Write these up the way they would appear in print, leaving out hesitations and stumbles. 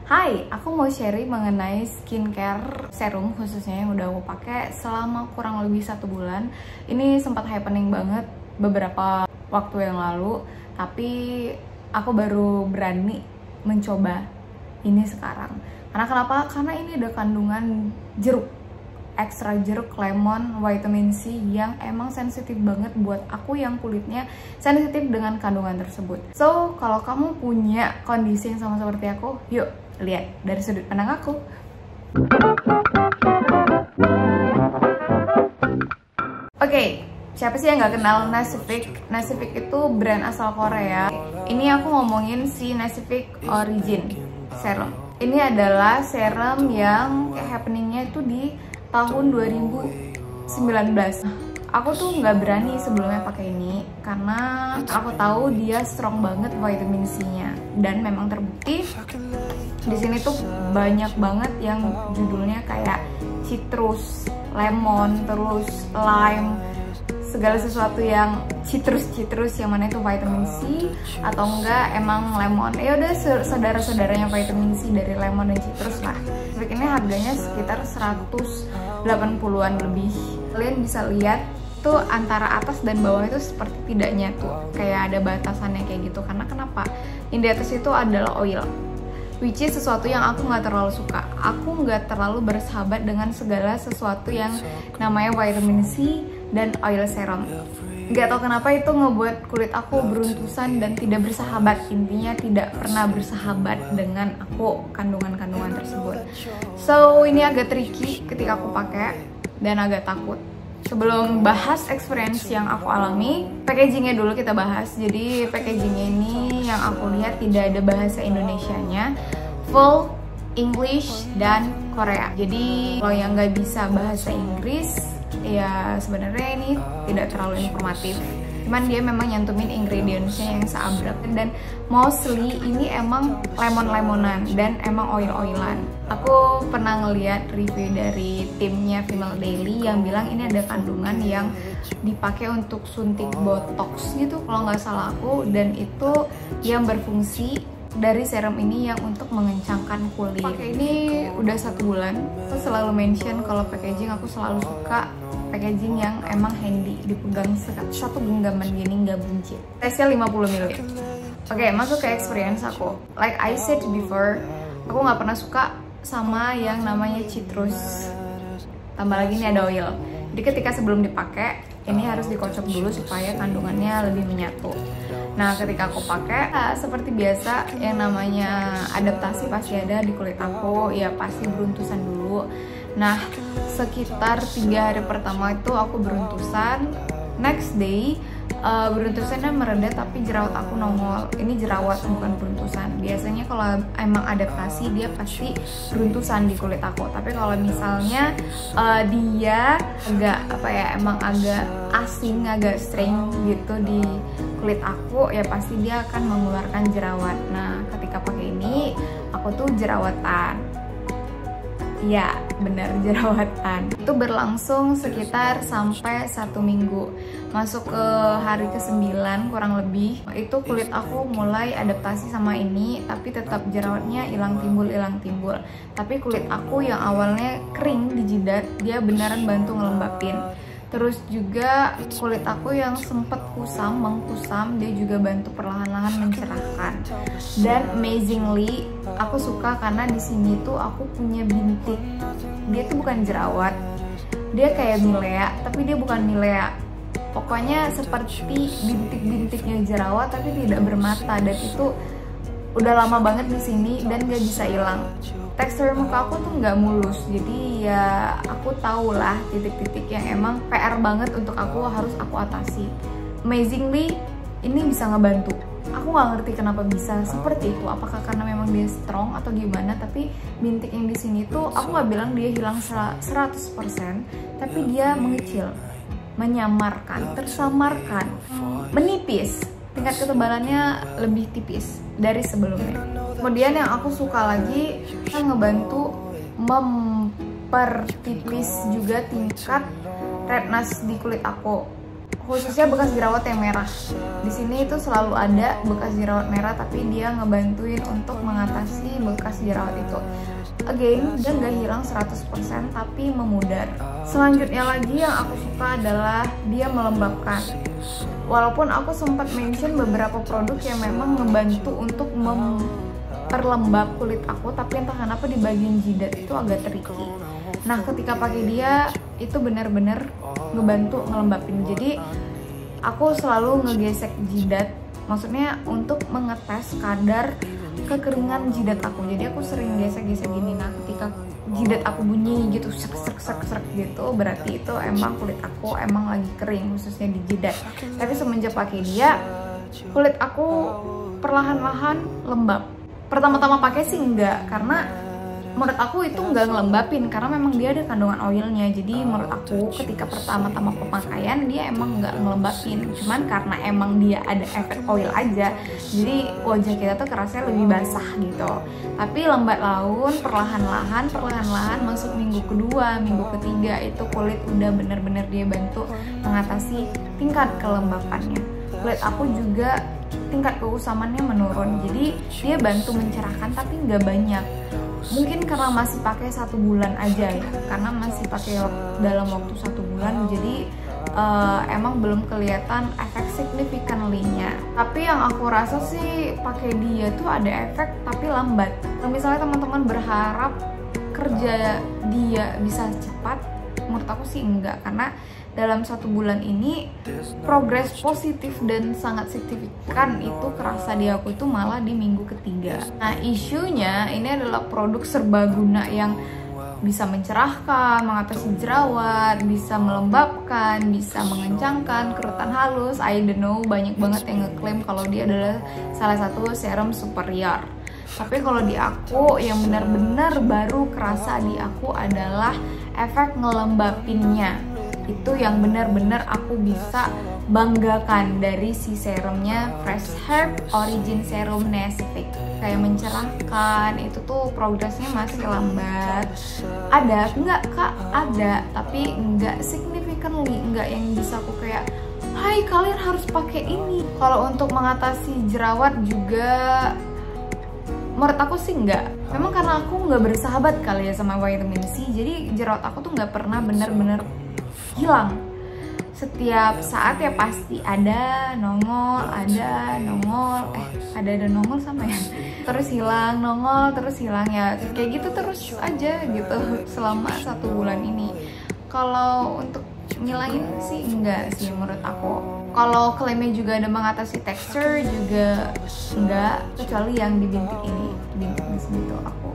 Hai, aku mau sharing mengenai skincare serum khususnya yang udah aku pakai selama kurang lebih 1 bulan. Ini sempat happening banget beberapa waktu yang lalu, tapi aku baru berani mencoba ini sekarang. Karena kenapa? Karena ini ada kandungan jeruk, ekstra jeruk, lemon, vitamin C yang emang sensitif banget buat aku yang kulitnya sensitif dengan kandungan tersebut. So, kalau kamu punya kondisi yang sama seperti aku, yuk lihat dari sudut pandang aku. Oke, siapa sih yang nggak kenal Nasifik? Nasifik itu brand asal Korea. Ini aku ngomongin si Nasifik Origin Serum. Ini adalah serum yang happeningnya itu di tahun 2019. Aku tuh nggak berani sebelumnya pakai ini karena aku tahu dia strong banget vitamin C-nya, dan memang terbukti di sini tuh banyak banget yang judulnya kayak citrus, lemon, terus lime, segala sesuatu yang citrus yang mana itu vitamin C atau enggak emang lemon. Ya udah saudara-saudaranya vitamin C dari lemon dan citrus lah. Ini harganya sekitar 180-an lebih. Kalian bisa lihat tuh antara atas dan bawah itu seperti tidak nyatu, kayak ada batasannya kayak gitu. Karena kenapa? Yang di atas itu adalah oil, which is sesuatu yang aku nggak terlalu suka. Aku nggak terlalu bersahabat dengan segala sesuatu yang namanya vitamin C dan oil serum. Nggak tahu kenapa itu ngebuat kulit aku beruntusan dan tidak bersahabat. Intinya tidak pernah bersahabat dengan aku kandungan-kandungan tersebut. So ini agak tricky ketika aku pakai dan agak takut. Sebelum bahas experience yang aku alami, packagingnya dulu kita bahas. Jadi packagingnya ini yang aku lihat tidak ada bahasa Indonesianya, full English dan Korea. Jadi kalau yang nggak bisa bahasa Inggris, ya sebenarnya ini tidak terlalu informatif. Cuman dia memang nyantumin ingredientsnya yang seabrek, dan mostly ini emang lemon-lemonan dan emang oil-oilan. Aku pernah ngeliat review dari timnya Female Daily yang bilang ini ada kandungan yang dipakai untuk suntik botox gitu kalau nggak salah aku, dan itu yang berfungsi dari serum ini yang untuk mengencangkan kulit. Pakai ini udah 1 bulan. Aku selalu mention kalau packaging aku selalu suka packaging yang emang handy, dipegang satu genggaman gini nggak buncit. Tesnya 50 ml. Oke, masuk ke experience aku. Like I said before, aku nggak pernah suka sama yang namanya citrus. Tambah lagi ini ada oil. Jadi ketika sebelum dipakai, ini harus dikocok dulu supaya kandungannya lebih menyatu. Nah, ketika aku pakai, seperti biasa yang namanya adaptasi pasti ada di kulit aku, ya pasti beruntusan dulu. Nah, sekitar 3 hari pertama itu aku beruntusan. Next day, beruntusannya mereda tapi jerawat aku nongol. Ini jerawat bukan beruntusan. Biasanya kalau emang adaptasi dia pasti beruntusan di kulit aku. Tapi kalau misalnya dia agak emang agak asing, agak strange gitu di kulit aku, ya pasti dia akan mengeluarkan jerawat. Nah, ketika pakai ini aku tuh jerawatan. Ya, benar, jerawatan. Itu berlangsung sekitar sampai 1 minggu. Masuk ke hari ke-9 kurang lebih, itu kulit aku mulai adaptasi sama ini, tapi tetap jerawatnya hilang timbul. Tapi kulit aku yang awalnya kering di jidat, dia beneran bantu ngelembapin. Terus juga kulit aku yang sempet mengkusam, dia juga bantu perlahan-lahan mencerahkan. Dan amazingly, aku suka karena di sini tuh aku punya bintik. Dia tuh bukan jerawat, dia kayak milea, tapi dia bukan milea. Pokoknya seperti bintik-bintiknya jerawat, tapi tidak bermata, dan itu udah lama banget di sini dan gak bisa hilang. Tekstur muka aku tuh nggak mulus, jadi ya aku tahu lah titik-titik yang emang PR banget untuk harus aku atasi. Amazingly, ini bisa ngebantu. Aku nggak ngerti kenapa bisa seperti itu. Apakah karena memang dia strong atau gimana? Tapi bintik yang di sini tuh aku nggak bilang dia hilang 100%, tapi dia mengecil, menyamarkan, tersamarkan, menipis. Tingkat ketebalannya lebih tipis dari sebelumnya. Kemudian yang aku suka lagi, kan ngebantu mempertipis juga tingkat redness di kulit aku. khususnya bekas jerawat yang merah. Di sini itu selalu ada bekas jerawat merah, tapi dia ngebantuin untuk mengatasi bekas jerawat itu. Again, dia nggak hilang 100% tapi memudar. Selanjutnya lagi yang aku suka adalah dia melembabkan. Walaupun aku sempat mention beberapa produk yang memang ngebantu untuk memperlembab kulit aku, tapi entah kenapa di bagian jidat itu agak tricky. Nah, ketika pakai dia itu benar-benar ngebantu ngelembapin. Jadi aku selalu ngegesek jidat, maksudnya untuk mengetes kadar kekeringan jidat aku. Jadi aku sering gesek-gesek gini. Nah, ketika jidat aku bunyi gitu, srek gitu, berarti itu emang kulit aku emang lagi kering, khususnya di jidat. Tapi semenjak pakai dia, kulit aku perlahan-lahan lembab. Pertama-tama pakai sih enggak, karena menurut aku itu nggak ngelembapin, karena memang dia ada kandungan oilnya. Jadi menurut aku ketika pertama-tama pemakaian dia emang nggak ngelembapin, cuman karena emang dia ada efek oil aja, jadi wajah kita tuh kerasnya lebih basah gitu. Tapi lambat laun perlahan-lahan masuk minggu kedua, minggu ketiga itu kulit udah bener-bener dia bantu mengatasi tingkat kelembapannya. Kulit aku juga tingkat keusamannya menurun, jadi dia bantu mencerahkan tapi nggak banyak. Mungkin karena masih pakai 1 bulan aja ya, karena masih pakai dalam waktu 1 bulan, jadi emang belum kelihatan efek significantly-nya. Tapi yang aku rasa sih pakai dia tuh ada efek tapi lambat. Kalau misalnya teman-teman berharap kerja dia bisa cepat, menurut aku sih enggak, karena dalam 1 bulan ini progres positif dan sangat signifikan itu kerasa di aku itu malah di minggu ketiga. Nah, isunya ini adalah produk serbaguna yang bisa mencerahkan, mengatasi jerawat, bisa melembabkan, bisa mengencangkan kerutan halus. I don't know, banyak banget yang ngeklaim kalau dia adalah salah satu serum superior. Tapi kalau di aku yang benar-benar baru kerasa di aku adalah efek ngelembapinnya. Itu yang benar-benar aku bisa banggakan dari si serumnya Fresh Herb Origin Serum Nasific. Kayak mencerahkan, itu tuh progresnya masih lambat. Ada, enggak kak? Ada, tapi enggak significantly, enggak yang bisa aku kayak hai kalian harus pakai ini. Kalau untuk mengatasi jerawat juga menurut aku sih enggak. Memang karena aku nggak bersahabat kali ya sama vitamin C, jadi jerawat aku tuh nggak pernah bener-bener hilang. Setiap saat ya pasti ada nongol, ada nongol sama ya, terus hilang, nongol, terus hilang, ya kayak gitu terus aja gitu selama 1 bulan ini. Kalau untuk ngilangin sih enggak sih menurut aku. Kalau klaimnya juga ada mengatasi texture juga enggak, kecuali yang di bintik ini, bintik di sini tuh aku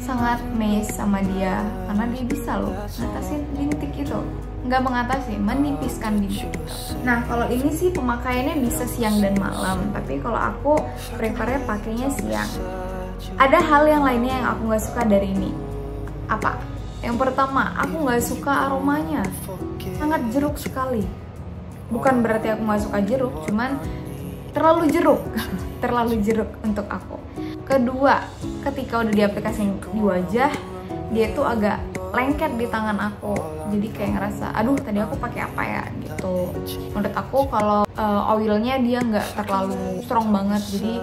sangat amazed sama dia, karena dia bisa loh ngatasin bintik itu. Nggak mengatasi, menipiskan bintik itu. Nah, kalau ini sih pemakaiannya bisa siang dan malam, tapi kalau aku prefernya pakainya siang. Ada hal yang lainnya yang aku nggak suka dari ini. Apa? Yang pertama, aku nggak suka aromanya, sangat jeruk sekali. Bukan berarti aku nggak suka jeruk, cuman terlalu jeruk terlalu jeruk untuk aku. Kedua, ketika udah diaplikasikan di wajah, dia tuh agak lengket di tangan aku, jadi kayak ngerasa aduh tadi aku pakai apa ya gitu. Menurut aku kalau oilnya dia nggak terlalu strong banget, jadi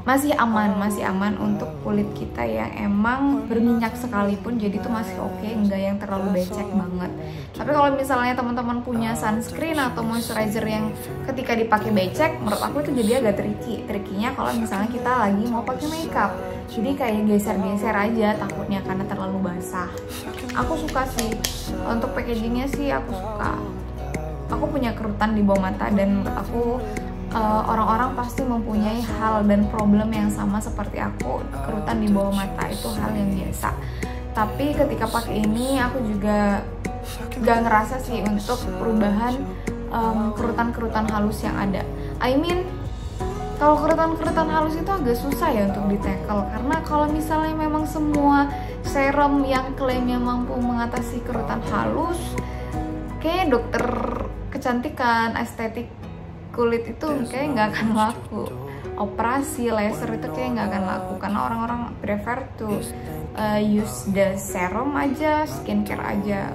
masih aman untuk kulit kita yang emang berminyak sekalipun, jadi tuh masih oke, nggak yang terlalu becek banget. Tapi kalau misalnya teman-teman punya sunscreen atau moisturizer yang ketika dipakai becek, menurut aku itu jadi agak trickynya kalau misalnya kita lagi mau pakai makeup, jadi kayak geser-geser aja takutnya karena terlalu basah. Aku suka sih untuk packagingnya sih, aku suka. Aku punya kerutan di bawah mata dan menurut aku orang-orang pasti mempunyai hal dan problem yang sama seperti aku. Kerutan di bawah mata itu hal yang biasa. Tapi ketika pakai ini aku juga gak ngerasa sih untuk perubahan kerutan-kerutan halus yang ada. I mean, kalau kerutan-kerutan halus itu agak susah ya untuk di-tackle, karena kalau misalnya memang semua serum yang klaimnya mampu mengatasi kerutan halus, kayak dokter kecantikan, estetik kulit itu kayak nggak akan laku. Operasi laser itu kayak nggak akan laku, karena orang-orang prefer to use the serum aja, skincare aja.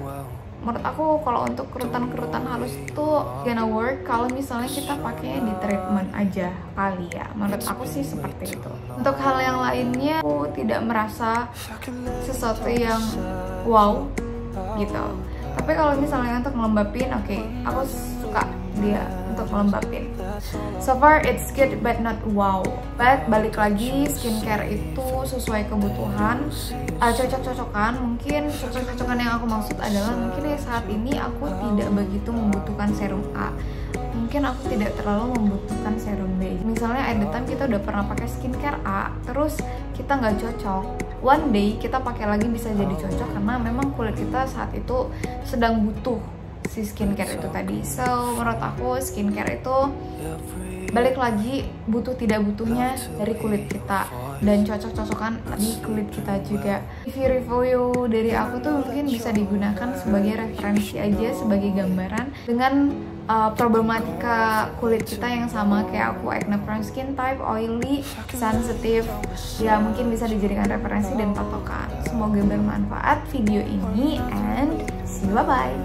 menurut aku kalau untuk kerutan-kerutan halus tuh gonna work kalau misalnya kita pakainya di treatment aja kali ya. Menurut aku sih seperti itu. Untuk hal yang lainnya aku tidak merasa sesuatu yang wow gitu. Tapi kalau misalnya untuk ngelembapin, oke, aku suka dia untuk ngelembapin. So far it's good but not wow. But balik lagi, skincare itu sesuai kebutuhan, cocok-cocokan. Mungkin cocok-cocokan yang aku maksud adalah mungkin saat ini aku tidak begitu membutuhkan serum A, mungkin aku tidak terlalu membutuhkan serum B. Misalnya at the time kita udah pernah pakai skincare A, terus kita nggak cocok, one day kita pakai lagi bisa jadi cocok karena memang kulit kita saat itu sedang butuh si skincare itu tadi. So menurut aku skincare itu balik lagi butuh tidak butuhnya dari kulit kita dan cocok-cocokan di kulit kita juga. Review dari aku tuh mungkin bisa digunakan sebagai referensi aja, sebagai gambaran dengan problematika kulit kita yang sama kayak aku, acne prone skin type, oily, sensitive. Ya mungkin bisa dijadikan referensi dan patokan. Semoga bermanfaat video ini and see you, bye bye.